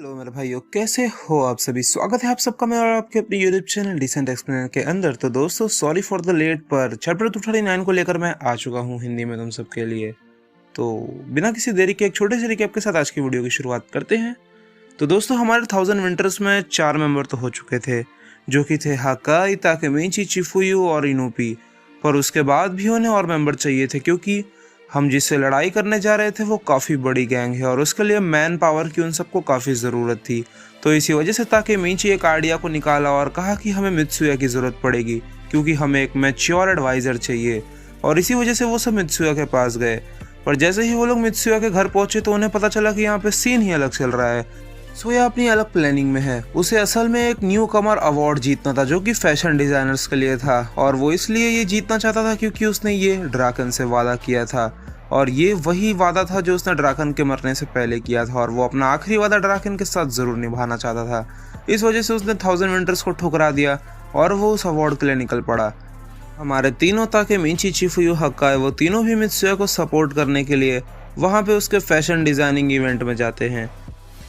Hello मेरे भाइयों, कैसे हो आप सभी। स्वागत है आप सबका मेरा और आपके अपने यूट्यूब चैनल डिसेंट एक्सप्लेनर के अंदर। तो दोस्तों, सॉरी फॉर द लेट, पर चैप्टर 239 को लेकर मैं आ चुका हूँ हिंदी में तुम सबके लिए। तो बिना किसी देरी के एक छोटे से रिकैप के साथ आज की वीडियो की शुरुआत करते हैं। तो दोस्तों, हमारे 1000 विंटर्स में 4 मेंबर तो हो चुके थे, जो कि थे हाकाई, ताकेमीची, चिफुयू और इनोपी। पर उसके बाद भी उन्हें और मेंबर चाहिए थे, क्योंकि हम जिससे लड़ाई करने जा रहे थे वो काफ़ी बड़ी गैंग है और उसके लिए मैन पावर की उन सबको काफ़ी ज़रूरत थी। तो इसी वजह से ताकेमीची एक आइडिया को निकाला और कहा कि हमें मित्सुया की ज़रूरत पड़ेगी, क्योंकि हमें एक मैच्योर एडवाइज़र चाहिए। और इसी वजह से वो सब मित्सुया के पास गए। पर जैसे ही वो लोग मित्सुया के घर पहुंचे तो उन्हें पता चला कि यहाँ पे सीन ही अलग चल रहा है। सोया अपनी अलग प्लानिंग में है। उसे असल में एक न्यू कमर अवार्ड जीतना था, जो कि फैशन डिजाइनर्स के लिए था, और वो इसलिए ये जीतना चाहता था क्योंकि उसने ये ड्रैकन से वादा किया था। और ये वही वादा था जो उसने ड्रैकन के मरने से पहले किया था, और वो अपना आखिरी वादा ड्रैकन के साथ ज़रूर निभाना चाहता था। इस वजह से उसने 1000 विंटर्स को ठुकरा दिया और वो उस अवार्ड के लिए निकल पड़ा। हमारे तीनों ताकेमीची, चिफुयू, हक्काई, वो तीनों भी मित्सुया को सपोर्ट करने के लिए वहाँ पे उसके फैशन डिज़ाइनिंग इवेंट में जाते हैं।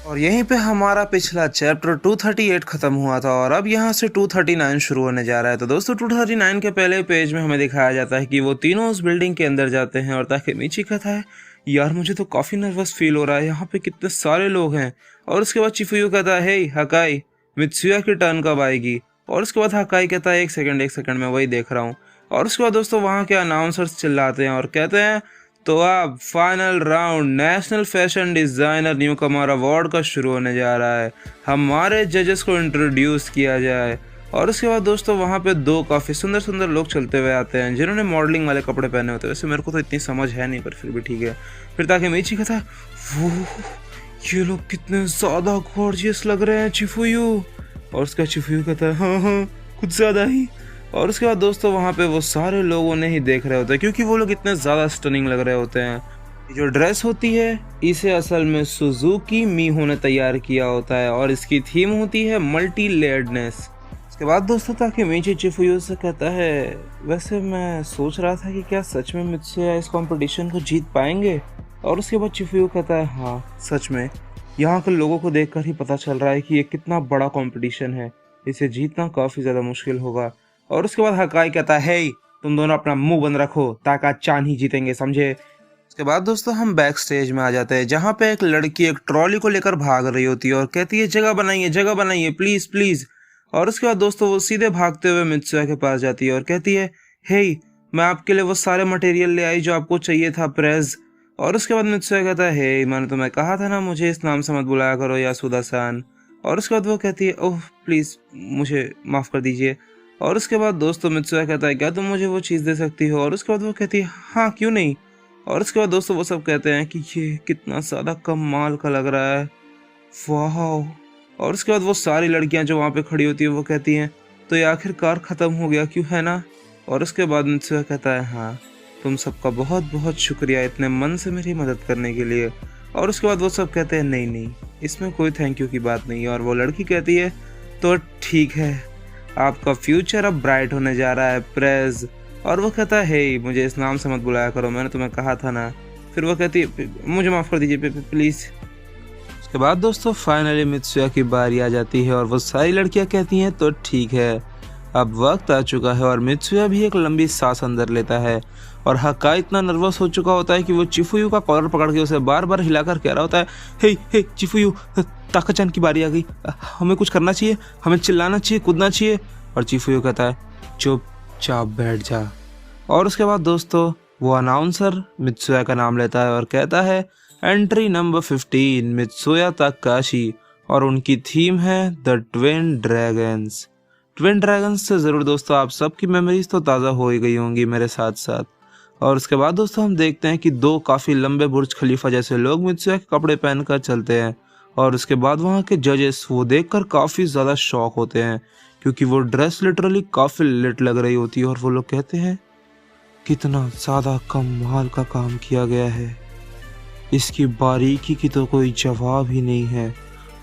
और यहीं पे हमारा पिछला चैप्टर 238 खत्म हुआ था और अब यहाँ से 239 शुरू होने जा रहा है। तो दोस्तों, 239 के पहले पेज में हमें दिखाया जाता है कि वो तीनों उस बिल्डिंग के अंदर जाते हैं और ताकेमीची कहता है, यार मुझे तो काफ़ी नर्वस फील हो रहा है, यहाँ पे कितने सारे लोग हैं। और उसके बाद चिफुयू कहता है, हे हकाई, मित्सुया की टर्न कब आएगी। और उसके बाद हकाई कहता है, एक सेकंड मैं वही देख रहा हूँ। और उसके बाद दोस्तों, वहाँ के अनाउंसर्स चिल्लाते हैं और कहते हैं, तो अब final round national fashion designer newcomer award का शुरू होने जा रहा है, हमारे जजेस को इंट्रोड्यूस किया जाए। और उसके बाद दोस्तों, वहाँ पे दो काफ़ी सुंदर सुंदर लोग चलते हुए आते हैं, जिन्होंने मॉडलिंग वाले कपड़े पहने होते हैं। वैसे मेरे को तो इतनी समझ है नहीं, पर फिर भी ठीक है। फिर ताकेमीची कहता है, वो ये लोग कितने ज़्यादा गॉर्जियस लग रहे हैं चिफुयू। और उसका चिफुयू कहता है, हाँ कुछ ज़्यादा ही। और उसके बाद दोस्तों, वहाँ पे वो सारे लोग उन्हें ही देख रहे होते हैं, क्योंकि वो लोग इतने ज़्यादा स्टनिंग लग रहे होते हैं। ये जो ड्रेस होती है, इसे असल में सुजुकी मीहो ने तैयार किया होता है और इसकी थीम होती है मल्टी लेयर्डनेस। इसके बाद दोस्तों, ताकेमीची चिफुयू से कहता है, वैसे मैं सोच रहा था कि क्या सच में मुझसे इस कंपटीशन को जीत पाएंगे। और उसके बाद चिफुयू कहता है, हाँ सच में, यहाँ के लोगों को देखकर ही पता चल रहा है कि ये कितना बड़ा कंपटीशन है, इसे जीतना काफ़ी ज़्यादा मुश्किल होगा। और उसके बाद हकाई कहता है, हे तुम दोनों अपना मुंह बंद रखो, ताका चान ही जीतेंगे, समझे। उसके बाद दोस्तों, हम बैक स्टेज में आ जाते हैं, जहाँ पे एक लड़की एक ट्रॉली को लेकर भाग रही होती है और कहती है, जगह बनाइए प्लीज़ प्लीज़। और उसके बाद दोस्तों, वो सीधे भागते हुए मित्सुया के पास जाती है और कहती है, हे मैं आपके लिए वो सारे मटेरियल ले आई जो आपको चाहिए था, प्रेज। और उसके बाद मित्सुया कहता है, हे मैंने तुम्हें कहा था ना, मुझे इस नाम से मत बुलाया करो, यासुदा-सान। और उसके बाद वो कहती है, ओह प्लीज़ मुझे माफ़ कर दीजिए। और उसके बाद दोस्तों, मित्सुया कहता है, क्या तुम मुझे वो चीज़ दे सकती हो। और उसके बाद वो कहती है, हाँ क्यों नहीं। और उसके बाद दोस्तों, वो सब कहते हैं कि ये कितना ज़्यादा कमाल का लग रहा है, वाह। और उसके बाद वो सारी लड़कियां जो वहाँ पे खड़ी होती है वो कहती हैं, तो ये आखिरकार ख़त्म हो गया क्यों, है ना। और उसके बाद मित्सुया कहता है, हाँ तुम सबका बहुत बहुत शुक्रिया इतने मन से मेरी मदद करने के लिए। और उसके बाद वो सब कहते हैं, नहीं इसमें कोई थैंक यू की बात नहीं है। और वो लड़की कहती है, तो ठीक है, आपका फ्यूचर अब ब्राइट होने जा रहा है, प्रेज। और वो कहता है, हे मुझे इस नाम से मत बुलाया करो, मैंने तुम्हें कहा था ना। फिर वो कहती है, मुझे माफ़ कर दीजिए प्लीज़। उसके बाद दोस्तों, फाइनली मित्सुया की बारी आ जाती है और वो सारी लड़कियां कहती हैं, तो ठीक है, अब वक्त आ चुका है। और मित्सुया भी एक लंबी सांस अंदर लेता है और हक्काई इतना नर्वस हो चुका होता है कि वो चिफुयू का कॉलर पकड़ के उसे बार बार हिलाकर कह रहा होता है, हे चिफुयू, ताका-चान की बारी आ गई, हमें कुछ करना चाहिए, हमें चिल्लाना चाहिए, कूदना चाहिए। और चिफुयू कहता है, चुपचाप बैठ जा। और उसके बाद दोस्तों, वो अनाउंसर मित्सुया का नाम लेता है और कहता है, एंट्री नंबर 15 मित्सुया ताकाशी, और उनकी थीम है the twin dragons. Twin dragons से ज़रूर दोस्तों आप सबकी मेमोरीज तो ताज़ा हो ही गई होंगी मेरे साथ साथ। और उसके बाद दोस्तों, हम देखते हैं कि दो काफ़ी लंबे बुर्ज खलीफा जैसे लोग मित्सुया के कपड़े पहनकर चलते हैं। और उसके बाद वहाँ के जजेस वो देखकर काफ़ी ज़्यादा शॉक होते हैं, क्योंकि वो ड्रेस लिटरली काफ़ी लिट लग रही होती है। और वो लोग कहते हैं, कितना ज़्यादा कमाल का काम किया गया है, इसकी बारीकी की तो कोई जवाब ही नहीं है।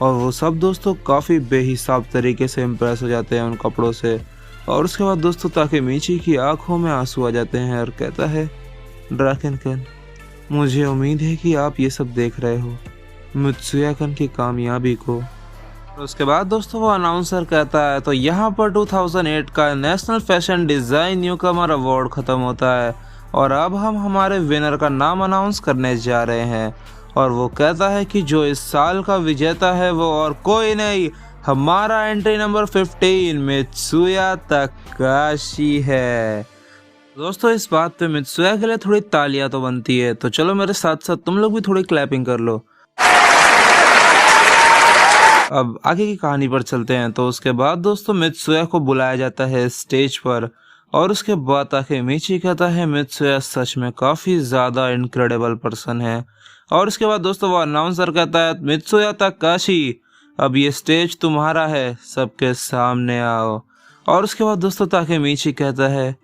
और वो सब दोस्तों काफ़ी बेहिसाब तरीके से इम्प्रेस हो जाते हैं उन कपड़ों से। और उसके बाद दोस्तों, ताकेमीची की आंखों में आंसू आ जाते हैं और कहता है, ड्रैकन, मुझे उम्मीद है कि आप ये सब देख रहे हो, मित्सुया-कन की कामयाबी को। और उसके बाद दोस्तों वो अनाउंसर कहता है तो यहाँ पर 2008 का national fashion design newcomer award ख़त्म होता है और अब हम हमारे विनर का नाम अनाउंस करने जा रहे हैं। और वो कहता है कि जो इस साल का विजेता है वो और कोई नहीं, हमारा एंट्री नंबर 15 मित्सुया तकाशी है। दोस्तों इस बात पे मित्सुया के लिए थोड़ी तालियां तो बनती है, तो चलो मेरे साथ साथ तुम लोग भी थोड़ी क्लैपिंग कर लो। अब आगे की कहानी पर चलते हैं। तो उसके बाद दोस्तों मित्सुया को बुलाया जाता है स्टेज पर और उसके बाद ताकेमीची कहता है मित्सुया सच में काफ़ी ज़्यादा इनक्रेडिबल पर्सन है। और उसके बाद दोस्तों वो अनाउंसर कहता है मित्सुया तकाशी अब ये स्टेज तुम्हारा है, सबके सामने आओ। और उसके बाद दोस्तों ताकेमीची कहता है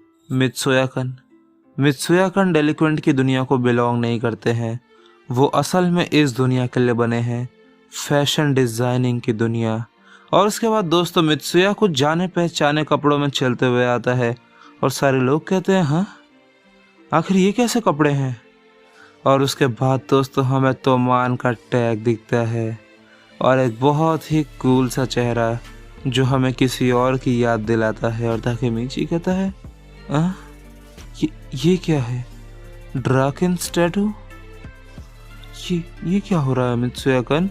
मित्सुया-कन डेलिक्वेंट की दुनिया को बिलोंग नहीं करते हैं, वो असल में इस दुनिया के लिए बने हैं, फैशन डिज़ाइनिंग की दुनिया। और उसके बाद दोस्तों मित्सुया कुछ जाने पहचाने कपड़ों में चलते हुए आता है और सारे लोग कहते हैं हाँ आखिर ये कैसे कपड़े हैं। और उसके बाद दोस्तों हमें तोमान का टैग दिखता है और एक बहुत ही कूल सा चेहरा जो हमें किसी और की याद दिलाता है। और ताकेमीची कहता है ये क्या है, ड्रैगन स्टैटू, ये क्या हो रहा है मित्सुया-कन।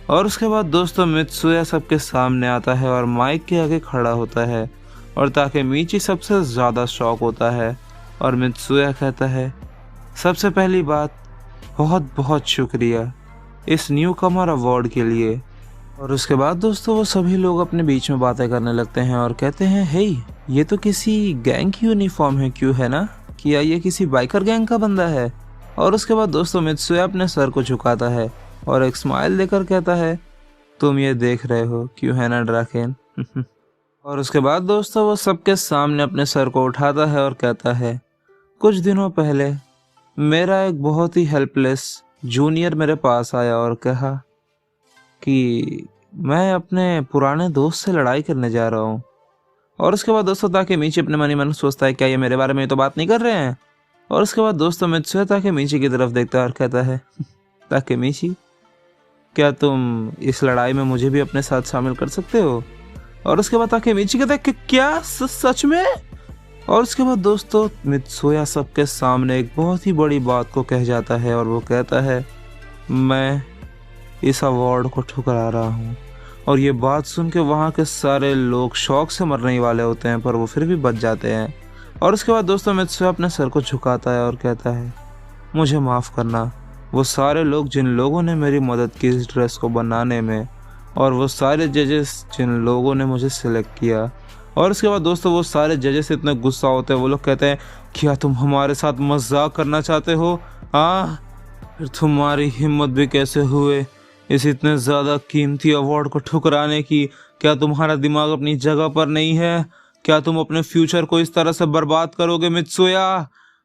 और उसके बाद दोस्तों मित्सुया सबके सामने आता है और माइक के आगे खड़ा होता है और ताकेमीची सबसे ज़्यादा शॉक होता है। और मित्सुया कहता है सबसे पहली बात बहुत बहुत शुक्रिया इस न्यू कमर अवार्ड के लिए। और उसके बाद दोस्तों वो सभी लोग अपने बीच में बातें करने लगते हैं और कहते हैं हे ये तो किसी गैंग की यूनिफॉर्म है, क्यों है ना, क्या ये किसी बाइकर गैंग का बंदा है। और उसके बाद दोस्तों मित्सुया अपने सर को झुकाता है और एक स्माइल देकर कहता है तुम ये देख रहे हो, क्यों है ना ड्रैकेन। और उसके बाद दोस्तों वो सबके सामने अपने सर को उठाता है और कहता है कुछ दिनों पहले मेरा एक बहुत ही हेल्पलेस जूनियर मेरे पास आया और कहा कि मैं अपने पुराने दोस्त से लड़ाई करने जा रहा हूँ। और उसके बाद दोस्तों ताकेमीची अपने मन ही मन सोचता है क्या ये मेरे बारे में तो बात नहीं कर रहे हैं। और उसके बाद दोस्तों मित्सुया ताकेमीची की तरफ देखता है और कहता है ताकेमीची क्या तुम इस लड़ाई में मुझे भी अपने साथ शामिल कर सकते हो। और उसके बाद ताकेमीची कहता है कि क्या सच में। और उसके बाद दोस्तों मित्सुया सबके सामने एक बहुत ही बड़ी बात को कह जाता है और वो कहता है मैं इस अवार्ड को ठुकरा रहा हूँ। और ये बात सुन के वहाँ के सारे लोग शौक से मरने ही वाले होते हैं पर वो फिर भी बच जाते हैं। और उसके बाद दोस्तों मित्सुया अपने सर को झुकाता है और कहता है मुझे माफ़ करना वो सारे लोग जिन लोगों ने मेरी मदद की इस ड्रेस को बनाने में, और वो सारे जजेस जिन लोगों ने मुझे सिलेक्ट किया। और उसके बाद दोस्तों वो सारे जजेस इतने गुस्सा होते हैं, वो लोग कहते हैं क्या तुम हमारे साथ मजाक करना चाहते हो, हाँ फिर तुम्हारी हिम्मत भी कैसे हुए इस इतने ज़्यादा कीमती अवार्ड को ठुकराने की। क्या तुम्हारा दिमाग अपनी जगह पर नहीं है, क्या तुम अपने फ्यूचर को इस तरह से बर्बाद करोगे मित्सुया,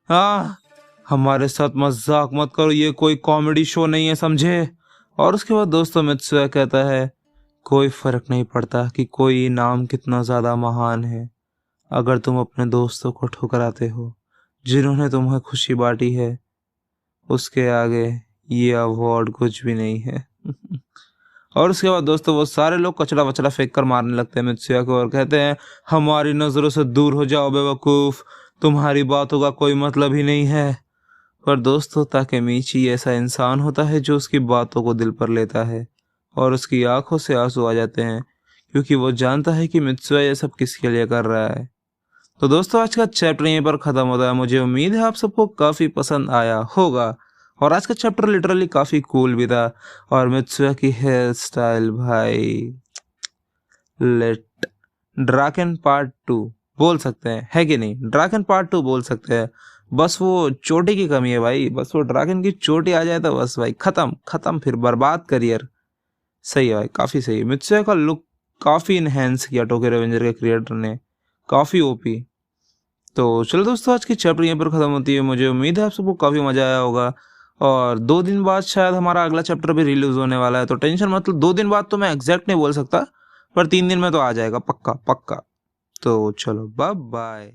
हाँ हमारे साथ मजाक मत करो, ये कोई कॉमेडी शो नहीं है समझे। और उसके बाद दोस्तों मित्सुया कहता है कोई फ़र्क नहीं पड़ता कि कोई इनाम कितना ज़्यादा महान है, अगर तुम अपने दोस्तों को ठुकराते हो जिन्होंने तुम्हें खुशी बांटी है, उसके आगे ये अवार्ड कुछ भी नहीं है। और उसके बाद दोस्तों वो सारे लोग कचरा वचरा फेंक कर मारने लगते हैं मित्सुया को और कहते हैं हमारी नज़रों से दूर हो जाओ बेवकूफ़, तुम्हारी बातों का कोई मतलब ही नहीं है। पर दोस्तों ताकेमीची ऐसा इंसान होता है जो उसकी बातों को दिल पर लेता है और उसकी आंखों से आंसू आ जाते हैं क्योंकि वो जानता है कि मित्सुया ये सब किसके लिए कर रहा है। तो दोस्तों आज का चैप्टर यहीं पर ख़त्म होता है। मुझे उम्मीद है आप सबको काफ़ी पसंद आया होगा और आज का चैप्टर लिटरली काफ़ी कूल भी था। और मित्सुया की हेयर स्टाइल भाई लेट ड्रैगन पार्ट 2 बोल सकते हैं, है कि नहीं, ड्रैगन पार्ट 2 बोल सकते हैं। बस वो चोटी की कमी है भाई, बस वो ड्रैगन की चोटी आ जाए तो बस भाई खत्म फिर बर्बाद करियर। सही है भाई, काफ़ी सही है। मित्सुया का लुक काफ़ी इनहेंस किया टोक्यो रेवेंजर के क्रिएटर ने, काफ़ी ओपी। तो चलो दोस्तों आज की चैप्टर यहीं पर ख़त्म होती है। मुझे उम्मीद है आप सबको काफ़ी मज़ा आया होगा और 2 दिन बाद शायद हमारा अगला चैप्टर भी रिलीज़ होने वाला है, तो टेंशन मतलब 2 दिन बाद तो मैं एग्जैक्ट नहीं बोल सकता पर 3 दिन में तो आ जाएगा पक्का। तो चलो बाय बाय।